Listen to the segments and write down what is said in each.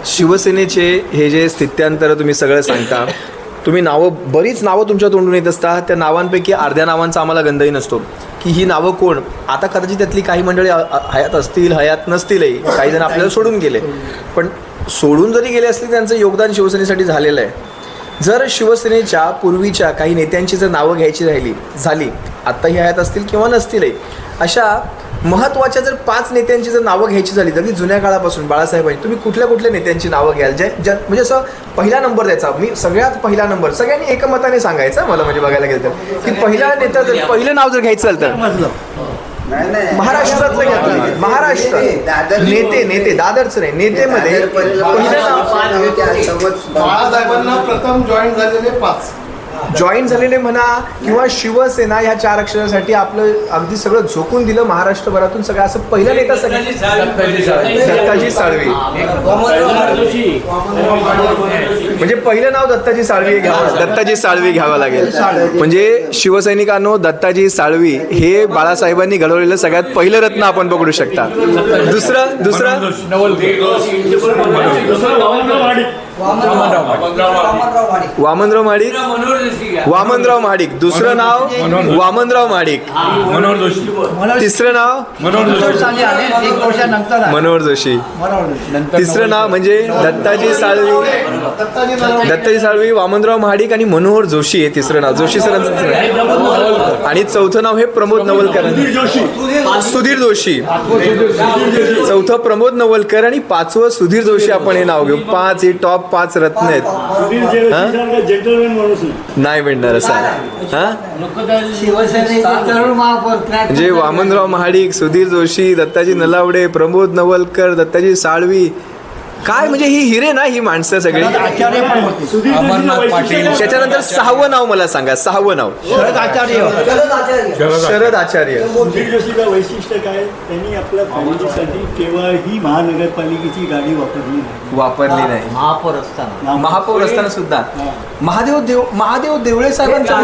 शिवसेनेचे हे जे स्थित्यांतर तुम्ही सगळं सांगता, तुम्ही बरीच नावं तुमच्या तोंडून येत असता. त्या नावांपैकी अर्ध्या नावांचा आम्हाला गंधही नसतो की ही नावं कोण. आता कदाचित त्यातली काही मंडळी हयात असतील, हयात नसतीलही, काही जण आपल्याला सोडून गेले. पण सोडून जरी गेले असले त्यांचं योगदान शिवसेनेसाठी झालेलं आहे. जर शिवसेनेच्या पूर्वीच्या काही नेत्यांची जर नावं घ्यायची झाली आत्ताही हयात असतील किंवा नसतीलही, अशा महत्त्वाच्या जर 5 नेत्यांची जर नावं घ्यायची झाली तर जुन्या काळापासून बाळासाहेबांनी तुम्ही कुठल्या नेत्यांची नावं घ्याल ज्या म्हणजे असं पहिला नंबर द्यायचा, मी सगळ्यात पहिला नंबर सगळ्यांनी एकमताने सांगायचं. मला म्हणजे बघायला गेलं तर की पहिला नेता जर पहिलं नाव जर घ्यायचं झालं तर महाराष्ट्रातलं घ्या. महाराष्ट्र नेते दादरचं नाही, नेतेमध्ये पहिलं नाव बाळासाहेबांना प्रथम जॉईन झालेले म्हणा किंवा शिवसेना ह्या 4 अक्षरासाठी आपलं अगदी सगळं झोकून दिलं महाराष्ट्रभरातून सगळं असं पहिलं नेता दत्ताजी साळवे. म्हणजे पहिलं नाव दत्ताजी साळवे घ्यावं लागेल. म्हणजे शिवसैनिकांनो, दत्ताजी साळवी हे बाळासाहेबांनी घडवलेलं सगळ्यात पहिलं रत्न आपण पकडू शकता. दुसरं वामनराव महाडिक. दुसरं नाव वामनराव महाडिक. तिसरं नाव मनोहर जोशी. तिसरं नाव म्हणजे दत्ताजी साळवी, वामनराव महाडिक आणि मनोहर जोशी हे तिसरं नाव. जोशी सरांचं. आणि चौथं नाव हे प्रमोद नवलकर, सुधीर जोशी. चौथं प्रमोद नवलकर आणि 5वं सुधीर जोशी. आपण हे नाव घेऊ. 5 हे टॉप 5 रत्न आहेत. नाही मिळणार असं. म्हणजे वामनराव महाडिक, सुधीर जोशी, दत्ताजी नलावडे, प्रमोद नवलकर, दत्ताजी साळवी, काय म्हणजे ही हिरे ना, ही माणसं सगळी. अमरनाथ पाटील. त्याच्यानंतर 6वं नाव मला सांगा. 6वं नाव शरद आचार्य. वैशिष्ट्य काय, त्यांनी आपल्या फॅमिलीसाठी केव्हाही महानगरपालिकेची गाडी वापरली नाही. महापौर असताना सुद्धा. महादेव देवळे साहेबांचा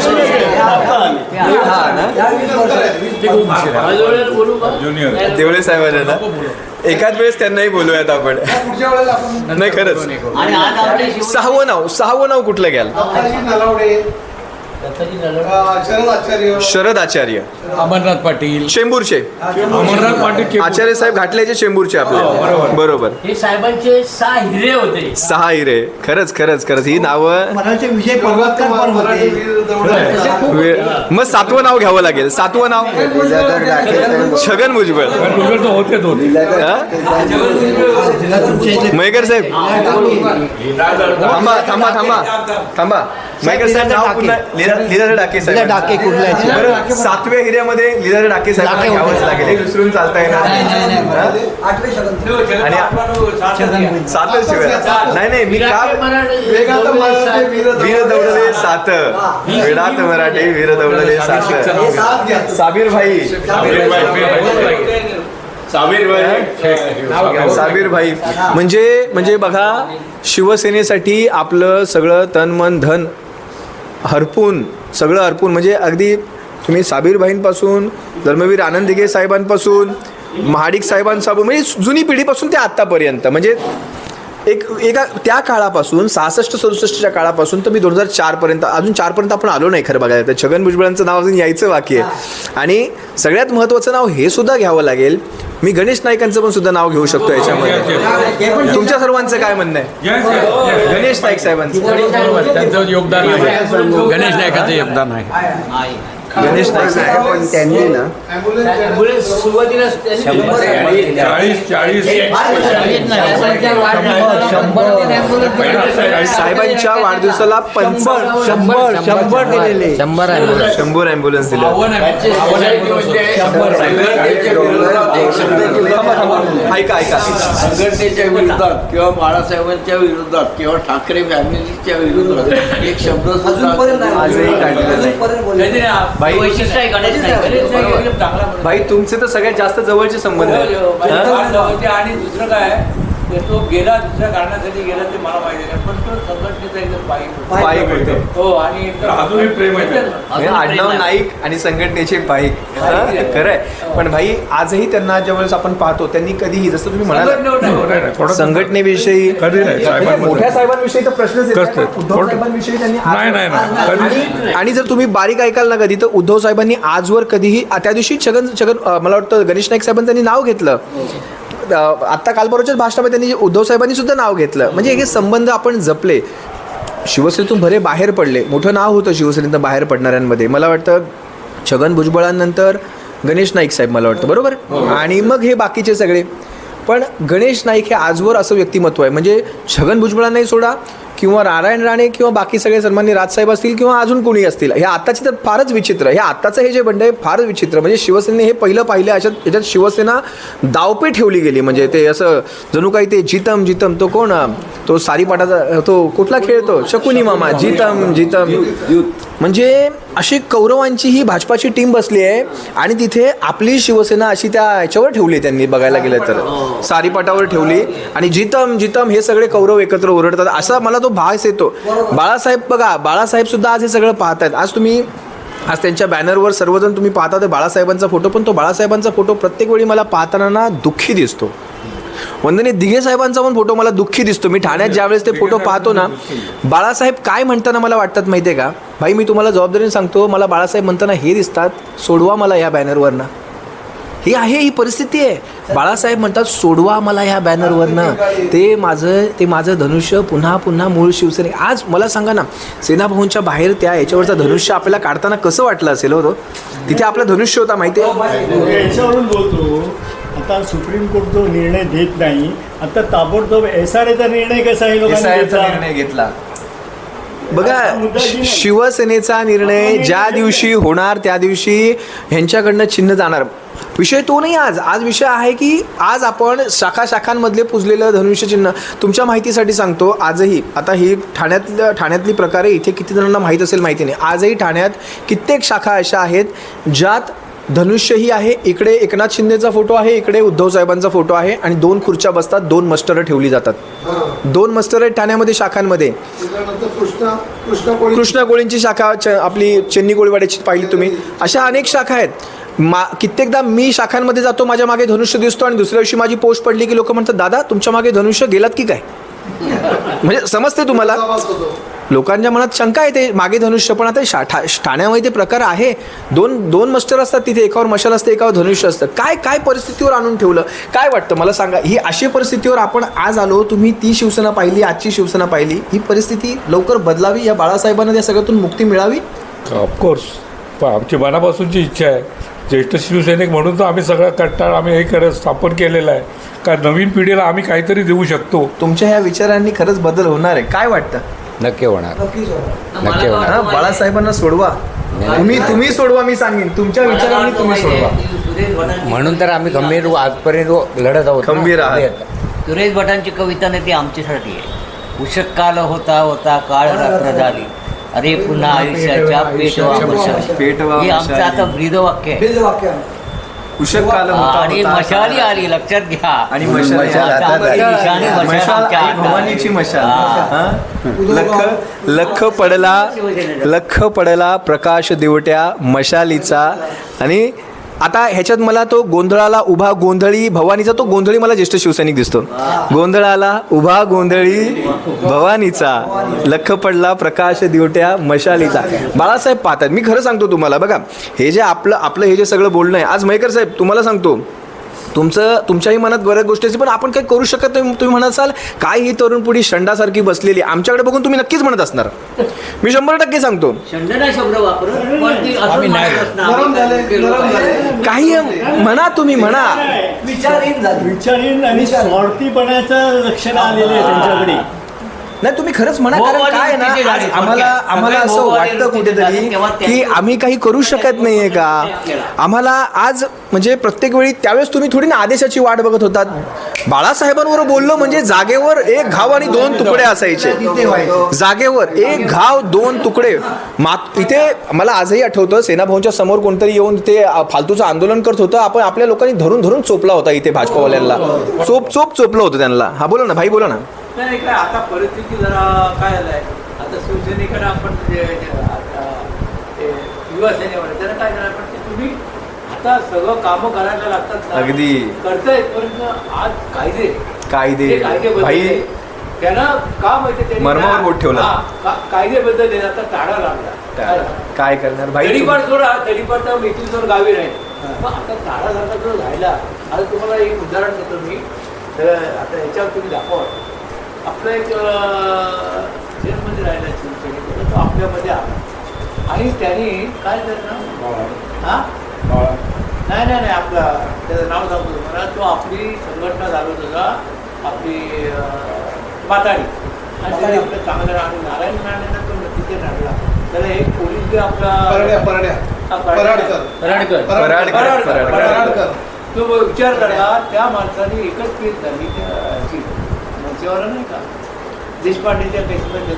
देवळे साहेबांना ना एकाच वेळेस त्यांनाही बोलूयात आपण. नाही खरंच. 6वं नाव कुठलं घ्याल? शरद आचार्य. अमरनाथ पाटील. चेंबूरचे. अमरनाथ पाटील आचार्य साहेब घाटल्याचे चेंबूरचे आपले. बरोबर. हे साहेबांचे 6 हिरे होते. 6 हिरे. खरंच ही नावं. विजय पर्वतकर पण होते. मग 7वं नाव घ्यावं लागेल. 7वं नाव छगन भुजबळ. मयेकर साहेब थांबा. मयेकर साहेब नाव पुन्हा लीलाधर डाके साहेब. डाके कुठल्या 7व्या हिऱ्यामध्ये लीलाधर डाके साहेब घ्यावंच लागेल. हे विसरून चालता येणार नाही. मी का वीर दौडले 7 वेडात मराठे वीर दौडले 7. साबीर भाई म्हणजे बघा, शिवसेनेसाठी आपलं सगळं तन मन धन हरपून म्हणजे अगदी तुम्ही साबीर भाईंपासून, धर्मवीर आनंद दिघे साहेबांपासून, महाडिक साहेबांपासून, म्हणजे जुनी पिढीपासून ते आत्तापर्यंत, म्हणजे एका त्या काळापासून 66-67च्या काळापासून तर मी 2004 पर्यंत, अजून 4 पर्यंत आपण आलो नाही खरं बघायला तर. छगन भुजबळांचं नाव अजून यायचं बाकी आहे. आणि सगळ्यात महत्त्वाचं नाव हे सुद्धा घ्यावं लागेल. मी गणेश नाईकांचं पण सुद्धा नाव घेऊ शकतो याच्यामध्ये. तुमच्या सर्वांचं काय म्हणणं आहे? गणेश नाईक साहेबांचं त्यांचं योगदान आहे. गणेश नाईकाचं योगदान आहे. गणेश नाईक आहे, पण त्यांनी ना सुरुवातीला साहेबांच्या वाढदिवसाला 100 दिलेले. 100 ॲम्ब्युलन्स दिले. ऐका संघटनेच्या विरोधात किंवा बाळासाहेबांच्या विरोधात किंवा ठाकरे फॅमिलीच्या विरोधात एक शब्द आजही काढलेला नाही. भाई तुमचे तर सगळ्यात जास्त जवळचे संबंध आहेत. आणि दुसरं काय, तो गेला दुसऱ्या कारणासाठी गेला ते मला माहिती नाही, पण तो संघटनेचा एकदम पाईक होते. हो, आणि एकदम अजूनही प्रेम आहे. हे आडनाव नाईक आणि संघटनेचे पाईक. खरंय. पण भाई आजही त्यांना ज्यावेळेस आपण पाहतो त्यांनी कधीही जसं तुम्ही म्हणाला संघटनेविषयी कधी नाही, साहेबांबद्दल. मोठ्या साहेबांविषयी तर प्रश्नच येत नाही. कसं? पण उद्धव साहेबांविषयी त्यांनी नाही, नाही, नाही. कधीच आणि जर तुम्ही बारीक ऐकाल ना कधी तर उद्धव साहेबांनी आजवर कधीही त्या दिवशी छगन मला वाटतं गणेश नाईक साहेबांनी त्यांनी नाव घेतलं. आत्ता कालबरोबरच्याच भाषणामध्ये त्यांनी उद्धव साहेबांनी सुद्धा नाव घेतलं. म्हणजे हे संबंध आपण जपले. शिवसेनेतून भरे बाहेर पडले. मोठं नाव होतं शिवसेनेतून बाहेर पडणाऱ्यांमध्ये. मला वाटतं छगन भुजबळांनंतर गणेश नाईक साहेब मला वाटतं, बरोबर. आणि मग हे बाकीचे सगळे. पण गणेश नाईक हे आजवर असं व्यक्तिमत्व आहे. म्हणजे छगन भुजबळांनाही सोडा किंवा नारायण राणे किंवा बाकी सगळे सन्माननीय राजसाहेब असतील किंवा अजून कोणी असतील, हे आत्ताचे तर फारच विचित्र. हे आत्ताचं हे जे बंड आहे फारच विचित्र. म्हणजे शिवसेनेने हे पहिलं पाहिलं. याच्यात शिवसेना दावपे ठेवली गेली. म्हणजे ते असं जणू काही ते जितम जितम तो कोण तो सारीपाटाचा तो कुठला खेळतो शकुनी मामा जितम जितम. म्हणजे अशी कौरवांची ही भाजपाची टीम बसली आहे आणि तिथे आपली शिवसेना अशी त्या याच्यावर ठेवली. त्यांनी बघायला गेलं तर सारीपाटावर ठेवली आणि जितम जितम हे सगळे कौरव एकत्र ओरडतात. असा मला तो भास येतो. बाळासाहेब बघा, बाळासाहेब सुद्धा आज हे सगळं पाहतायत. आज त्यांच्या बॅनरवर सर्वजण तुम्ही पाहता ते बाळासाहेबांचा फोटो. पण तो बाळासाहेबांचा फोटो प्रत्येक वेळी मला पाहताना ना दुःखी दिसतो. वंदनीय दिघे साहेबांचा पण फोटो मला दुःखी दिसतो. मी ठाण्यात ज्यावेळेस ते फोटो पाहतो ना, बाळासाहेब काय म्हणताना मला वाटतात माहिती आहे का भाई, मी तुम्हाला जबाबदारीने सांगतो, मला बाळासाहेब म्हणताना हे दिसतात, सोडवा मला या बॅनरवरनं. ही आहे, ही परिस्थिती आहे. बाळासाहेब म्हणतात सोडवा मला ह्या बॅनरवरनं. ते माझं धनुष्य पुन्हा पुन्हा मूळ शिवसेने. आज मला सांगा ना, सेनाभाऊंच्या बाहेर त्या याच्यावरचा धनुष्य आपल्याला काढताना कसं वाटलं असेल हो? तिथे आपला धनुष्य होता माहिती आहे. याच्यावरून बोलतो, आता सुप्रीम कोर्ट जो निर्णय देत नाही, आता ताबडतोब SRAचा निर्णय कसा आहे लोकांनी घेतला? निर्णय घेतला. बघा, शिवसेनेचा निर्णय ज्या दिवशी होणार त्या दिवशी ह्यांच्याकडनं चिन्ह जाणार. विषय तो नाही. आज विषय आहे की आज आपण शाखांमधले पुजलेलं धनुष्य चिन्ह. तुमच्या माहितीसाठी सांगतो, आजही आता ही ठाण्यातली प्रकारे इथे किती जणांना माहीत असेल माहिती नाही. आजही ठाण्यात कित्येक शाखा अशा आहेत ज्यात धनुष्यही आहे. इकडे एकनाथ शिंदेचा फोटो आहे, इकडे उद्धव साहेबांचा फोटो आहे आणि 2 खुर्च्या बसतात, 2 मस्टरं ठेवली जातात. 2 मस्टरं आहेत ठाण्यामध्ये शाखांमध्ये. कृष्णा कोळींची शाखा आपली चेन्नी कोळीवाड्याची पाहिली तुम्ही. अशा अनेक शाखा आहेत. कित्येकदा मी शाखांमध्ये जातो, माझ्या मागे धनुष्य दिसतो आणि दुसऱ्या दिवशी माझी पोस्ट पडली की लोक म्हणतात दादा तुमच्या मागे धनुष्य गेलात की काय. म्हणजे समजते तुम्हाला, लोकांच्या मनात शंका येते मागे धनुष्य. पण आता ठाण्यामध्ये ते प्रकार आहे. 2 मस्टर असतात तिथे, एकावर मशाल असते, एकावर धनुष्य असतं. काय परिस्थितीवर आणून ठेवलं. काय वाटतं मला सांगा, ही अशी परिस्थितीवर आपण आज आलो. तुम्ही ती शिवसेना पाहिली, आजची शिवसेना पाहिली. ही परिस्थिती लवकर बदलावी, या बाळासाहेबांना त्या सगळ्यातून मुक्ती मिळावी. ऑफकोर्स आमची मनापासूनची इच्छा आहे. ज्येष्ठ शिवसैनिक म्हणून तर आम्ही सगळं कंटाळ आम्ही हे स्थापन केलेलं आहे का नवीन पिढीला आम्ही काहीतरी देऊ शकतो. तुमच्या ह्या विचारांनी खरंच बदल होणार आहे. काय वाटतं? नक्की होणार. नक्की होणार. हा, बाळासाहेबांना सोडवा. तुम्ही सोडवा. मी सांगेन तुमच्या विचारांनी तुम्ही सोडवा. म्हणून तर आम्ही खंबीर आजपर्यंत लढत आहोत. खंबीर आहात. सुरेश भटांची कविता नाही ती आमच्यासाठी आहे. उषःकाल होता होता काळ रात्र झाली, अरे पुन्हा आयुष्याच्या पेटवा. हे आमचं आता ब्रीदवाक्य आहे. उषःकाल होता आणि होता मशाली आली, लक्षात घ्या. आणि मशाल भवानीची मशाल. लख पडला प्रकाश दिवट्या मशालीचा. आणि आता ह्याच्यात मला तो गोंधळाला उभा गोंधळी भवानीचा, तो गोंधळी मला ज्येष्ठ शिवसैनिक दिसतो. गोंधळाला उभा गोंधळी भवानीचा, लख पडला प्रकाश दिवट्या मशालीचा. बाळासाहेब पाहतात. मी खरं सांगतो तुम्हाला, बघा हे जे आपलं हे जे सगळं बोलणं आहे आज, मयेकर साहेब तुम्हाला सांगतो, तुमच्याही मनात बऱ्याच गोष्टी असतील पण आपण काही करू शकत नाही. तुम्ही म्हणाल काय ही तरुण पिढी शंडासारखी बसलेली. आमच्याकडे बघून तुम्ही नक्कीच म्हणत असणार. मी 100% सांगतो. शंडना शब्द वापरत पण ती अजून काही म्हणा, तुम्ही म्हणा. विचारहीन आणि स्वार्थीपणाचं लक्षण आलेलं आहे त्यांच्याकडे. नाही तुम्ही खरंच म्हणा, कारण मोहवादी काय आहे ना, वृत्तीचे आज झाले आम्हाला थोडक्यात. आम्हाला सगळे असं मोहवादी वाटतं वृत्तीचे कुठेतरी झाले, तेव्हा की त्यांनी- आम्ही काही करू शकत नाहीये का. आम्हाला आज म्हणजे प्रत्येक वेळी त्यावेळेस तुम्ही थोडी ना आदेशाची वाट बघत होतात. बाळासाहेबांवर बोललो म्हणजे जागेवर एक घाव आणि 2 तुकडे असायचे. जागेवर एक घाव 2 तुकडे. इथे मला आजही आठवतं सेनाभवनच्या समोर कोणतरी येऊन ते फालतूचं आंदोलन करत होतं. आपण आपल्या लोकांनी धरून धरून चोपला होता इथे भाजपावाल्यांना. चोपलं होतं त्यांना. हा बोला ना भाई, बोला ना. नाही काय आता परिस्थिती जरा काय झालंय, आता शिवसेनेकडे आपण आता युवा सेनेवर त्याला काय झालं, पण ते तुम्ही आता सगळं कामं करायला लागतात ना. अगदी. करतायत, पण आज कायदे कायदे ते कायदे भाई बदलले. त्यांना का माहिती त्यांनी मर्मावर बोट ठेवलं. कायदे बदलले, आता टाळा लागला. काय करणार भाई. तडीपार सोडा, तडीपार तर मेथीसोड गावी राहील, पण आता टाळा झाला जो राहिला. आता तुम्हाला एक उदाहरण देतो मी. तर आता याच्यावर तुम्ही दाखवा. आपलं एक जेलमध्ये राहिला शिवसेनेकडे, तो आपल्यामध्ये आला आणि त्याने काय करणार, हा नाही नाही नाही आपला त्याचं नाव सांगतो तुम्हाला. तो आपली संघटना चालवत होता, आपली माताडी, आणि त्याने आपलं चांगलं आणि नारायण राणेंना तो तिथे नाडला. त्याला एक पोलीस बी आपला पराडकर तो विचार करा, त्या माणसाने एकच केस झाली त्याची मंचेवर नाही का, देशपांडेच्या केसमध्ये,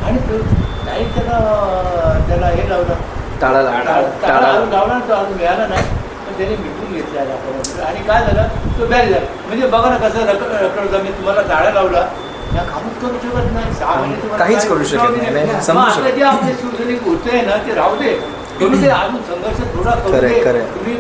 आणि तो नाही त्याला हे लावलं, टाळा लावला तो अजून मिळाला नाही, पण त्याने मिटून घेतला. आणि काय झालं, तो बॅग झाला. म्हणजे बघा ना कसं रखडता. मी तुम्हाला टाळा लावला, या कामच करू शकत नाही. 6 महिने तुम्हाला काहीच करू शकत नाही. समजू शकत आता जे आपले शिवसैनिक होते ना, ते राहू दे. तुम्ही ते अजून संघर्ष थोडा करू दे. तुम्ही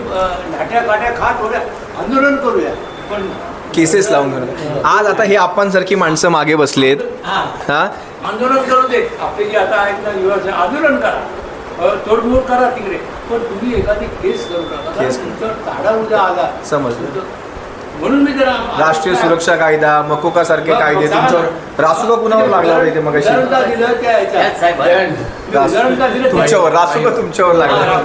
लाट्या काट्या खा, थोड्या आंदोलन करूया, पण केसेस लावून घेऊन. आज आता हे आपणसारखी माणसं मागे बसलेत. हा आंदोलन करू दे. आपले जे आता आहेत ना युवा, आंदोलन करा, तोडमोड करा तिकडे, पण तुम्ही एखादी केस करू नका. केस. तुमचं टाळा उद्या आला समजलं. म्हणून मी जरा राष्ट्रीय सुरक्षा कायदा, मकोका सारखे कायदे तुमच्यावर. रासुका कुणावर लागला होता इथे मग उदाहरण का दिलं त्या त्यात साहेब उदाहरण का दिलं तुमच्यावर. रासुका तुमच्यावर लागला.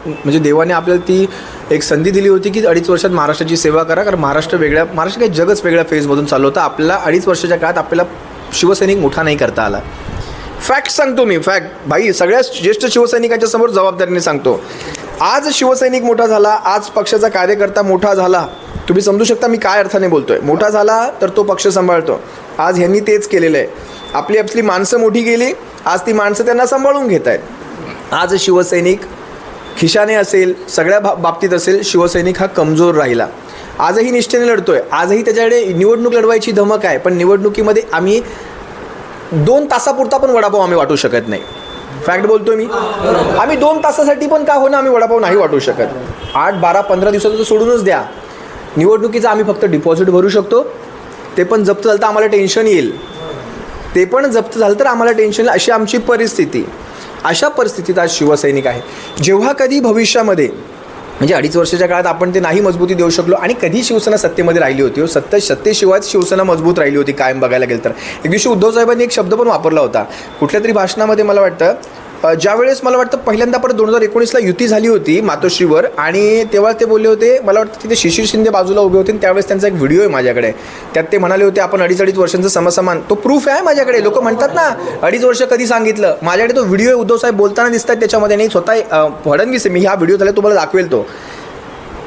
म्हणजे देवाने आपल्याला ती एक संधी दिली होती की 2.5 वर्षात महाराष्ट्राची सेवा करा. कारण महाराष्ट्र काही जगच वेगळ्या फेजमधून चालू होतं. आपल्याला 2.5 वर्षाच्या काळात आपल्याला शिवसैनिक मोठा नाही करता आला. फॅक्ट सांगतो मी, फॅक्ट भाई, सगळ्या ज्येष्ठ शिवसैनिकांच्या समोर जबाबदारीने सांगतो. आज शिवसैनिक मोठा झाला, आज पक्षाचा कार्यकर्ता मोठा झाला. तुम्ही समजू शकता मी काय अर्थाने बोलतोय. मोठा झाला तर तो पक्ष सांभाळतो. आज ह्यांनी तेच केलेलं आहे. आपली माणसं मोठी गेली, आज ती माणसं त्यांना सांभाळून घेत आहेत. आज शिवसैनिक खिशाने असेल, सगळ्या बाबतीत असेल, शिवसैनिक हा कमजोर राहिला. आजही निष्ठेने लढतोय. आजही त्याच्याकडे निवडणूक लढवायची धमक आहे, पण निवडणुकीमध्ये आम्ही 2 तासापुरता पण वडापाव आम्ही वाटू शकत नाही. फॅक्ट बोलतोय मी. आम्ही 2 तासासाठी पण का होणं आम्ही वडापाव नाही वाटू शकत. 8, 12, 15 दिवसाचं सोडूनच द्या. निवडणुकीचं आम्ही फक्त डिपॉझिट भरू शकतो. ते पण जप्त झालं तर आम्हाला टेन्शन येईल. ते पण जप्त झालं तर आम्हाला टेन्शन येईल, अशी आमची परिस्थिती. अशा परिस्थितीत आज शिवसैनिक आहे. जेव्हा कधी भविष्यामध्ये म्हणजे 2.5 वर्षाच्या काळात आपण ते नाही मजबूती देऊ शकलो, आणि कधी शिवसेना सत्तेमध्ये राहिली होती. सत्तेशिवाय शिवसेना मजबूत राहिली होती कायम बघायला गेलं तर. एक दिवशी उद्धव साहेबांनी एक शब्द पण वापरला होता कुठल्या तरी भाषणामध्ये. मला वाटतं ज्यावेळेस पहिल्यांदा परत 2019ला युती झाली होती मातोश्रीवर, आणि तेव्हा ते बोलले होते, मला वाटतं तिथे शिशिर शिंदे बाजूला उभे होते, आणि त्यावेळेस त्यांचा एक व्हिडिओ आहे माझ्याकडे. त्यात ते म्हणाले होते आपण 2.5 वर्षांचं समसमान. तो प्रूफ आहे माझ्याकडे. लोक म्हणतात ना 2.5 वर्ष कधी सांगितलं, माझ्याकडे तो व्हिडिओ आहे. उद्धव साहेब बोलताना दिसतात त्याच्यामध्ये. नाही स्वतः फडणवीस आहे. मी हा व्हिडिओ झाला तुम्हाला दाखवेल तो.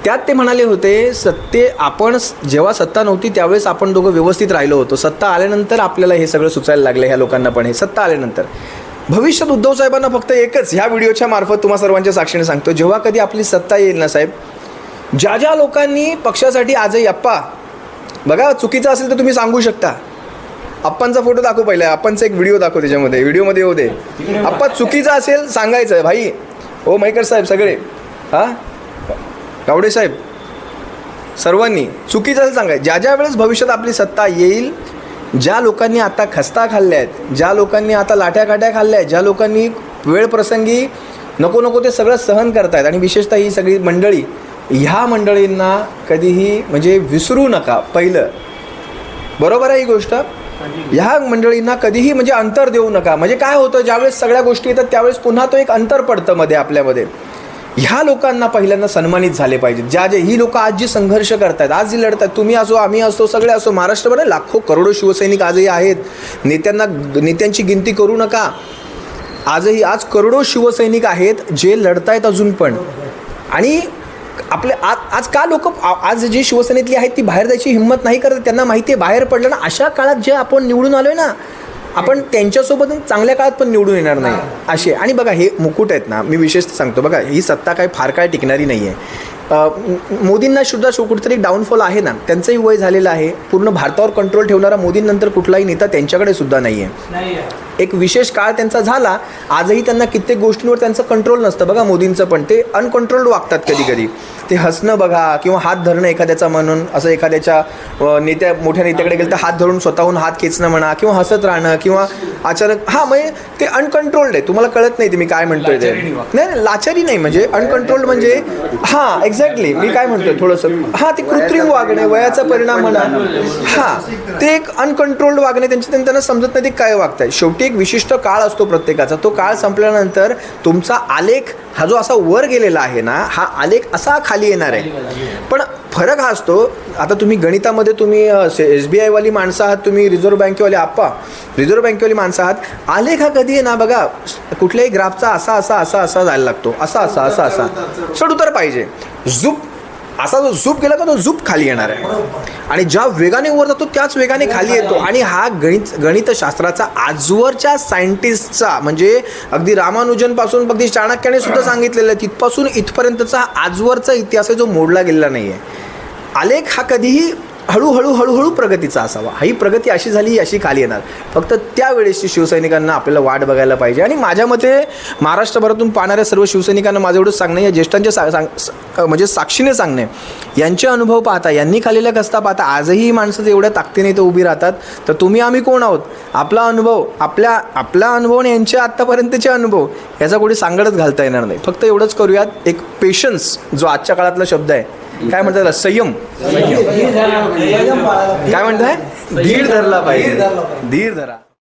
त्यात ते म्हणाले होते आपण जेव्हा सत्ता नव्हती त्यावेळेस आपण दोघं व्यवस्थित राहिलो होतो. सत्ता आल्यानंतर आपल्याला हे सगळं सुचायला लागलं ह्या लोकांना. पण हे सत्ता आल्यानंतर भविष्यात उद्धव साहेबांना फक्त एकच ह्या व्हिडिओच्या मार्फत तुम्हा सर्वांच्या साक्षीने सांगतो, जेव्हा कधी आपली सत्ता येईल ना साहेब, ज्या लोकांनी पक्षासाठी आजही अप्पा बघा चुकीचं असेल तर तुम्ही सांगू शकता. अप्पांचा फोटो दाखव पहिला, अप्पांचा एक व्हिडिओ दाखव, त्याच्यामध्ये व्हिडिओमध्ये येऊ दे. अप्पा चुकीचं असेल सांगायचं भाई. ओ मयकर साहेब सगळे, हां गावडे साहेब, सर्वांनी चुकीचं असेल सांगायचं. ज्या वेळेस भविष्यात आपली सत्ता येईल, ज्या लोकांनी आता खस्ता खाल्ल्या आहेत, ज्या लोकांनी आता लाट्या काट्या खाल्ल्या आहेत, ज्या लोकांनी वेळ प्रसंगी नको ते सगळं सहन करतायत, आणि विशेषतः ही सगळी मंडळी, ह्या मंडळींना कधीही म्हणजे विसरू नका. पहिलं बरोबर आहे ही गोष्ट. ह्या मंडळींना कधीही म्हणजे अंतर देऊ नका. म्हणजे काय होतं, ज्यावेळेस सगळ्या गोष्टी येतात त्यावेळेस पुन्हा तो एक अंतर पडतं मध्ये आपल्यामध्ये. ह्या लोकांना पहिल्यांदा सन्मानित झाले पाहिजेत. ही लोक आज जी संघर्ष करतायत, आज जी लढतात, तुम्ही असो, आम्ही असो, सगळे असो, महाराष्ट्रभर लाखो करोडो शिवसैनिक आजही आहेत. नेत्यांची गिनती करू नका. आज करोडो शिवसैनिक आहेत जे लढतायत अजून पण. आणि आपले आज का लोक आज जी शिवसेनेतली आहेत ती बाहेर जायची हिंमत नाही करत. त्यांना माहिती आहे बाहेर पडलं ना, अशा काळात जे आपण निवडून आलोय ना, आपण त्यांच्यासोबत चांगल्या काळात पण निवडून येणार नाही असे. आणि बघा हे मुकुट आहेत ना, मी विशेष सांगतो बघा, ही सत्ता काही फार काळ टिकणारी नाही आहे. मोदींना सुद्धा कुठेतरी डाऊनफॉल आहे ना, त्यांचंही वय झालेलं आहे. पूर्ण भारतावर कंट्रोल ठेवणारा मोदींनंतर कुठलाही नेता त्यांच्याकडे सुद्धा नाही आहे. एक विशेष काळ त्यांचा झाला. आजही त्यांना कित्येक गोष्टींवर त्यांचं कंट्रोल नसतं. बघा मोदींचं पण ते अनकंट्रोल्ड वागतात कधी कधी. ते हसणं बघा किंवा हात धरणं एखाद्याचा म्हणून, असं एखाद्याच्या मोठ्या नेत्याकडे गेलं तर हात धरून स्वतःहून हात खेचणं म्हणा, किंवा हसत राहणं, किंवा अचानक म्हणजे ते अनकंट्रोल्ड आहे. तुम्हाला कळत नाही ते मी काय म्हणतोय ते. नाही, लाचारी नाही, म्हणजे अनकंट्रोल्ड म्हणजे एक्झॅक्टली मी काय म्हणतोय थोडंसं, ते कृत्रिम वागणे, वयाचा परिणाम म्हणा, ते एक अनकंट्रोल्ड वागणे, त्यांना समजत नाही ते काय वागताय. शेवटी एक विशिष्ट काळ असतो प्रत्येकाचा. तो काळ संपल्यानंतर तुमचा आलेख हा जो असा वर गेलेला आहे ना, हा आलेख असा खाली येणार आहे. पण फरक हा असतो, आता तुम्ही गणितामध्ये तुम्ही SBI वाली माणसं आहात, तुम्ही रिझर्व्ह बँकेवाली माणसं आहात. आलेख हा कधी आहे ना बघा, कुठल्याही ग्राफचा असा जायला लागतो, असा चढउतार पाहिजे. असा जो झूप गेला का तो झूप खाली येणार आहे. आणि ज्या वेगाने वर जातो त्याच वेगाने खाली येतो. आणि हा गणितशास्त्राचा आजवरच्या सायंटिस्टचा, म्हणजे अगदी रामानुजनपासून अगदी चाणक्याने सुद्धा सांगितलेलं आहे, तिथपासून इथपर्यंतचा आजवरचा इतिहास आहे जो मोडला गेलेला नाही आहे. आलेख हा कधीही हळूहळू प्रगतीचा असावा. ही प्रगती अशी झाली, अशी खाली येणार. फक्त त्यावेळेसची शिवसैनिकांना आपल्याला वाट बघायला पाहिजे. आणि माझ्या मते महाराष्ट्रभरातून पाहणाऱ्या सर्व शिवसैनिकांना माझं एवढंच सांगणं, या ज्येष्ठांच्या म्हणजे साक्षीने सांगणे, यांचे अनुभव पाहता, यांनी खाल्लेल्या कष्टा पाहता आजही ही माणसं एवढ्या ताकदीने ते उभी राहतात. तर तुम्ही आम्ही कोण आहोत? आपला अनुभव, आपला अनुभव आणि यांचे आत्तापर्यंतचे अनुभव याचा कोणी सांगडच घालता येणार नाही. फक्त एवढंच करूयात, एक पेशन्स जो आजच्या काळातला शब्द आहे, काय म्हणतात त्याला, संयम. काय म्हणताय? धीर धरला पाहिजे, धीर धरा.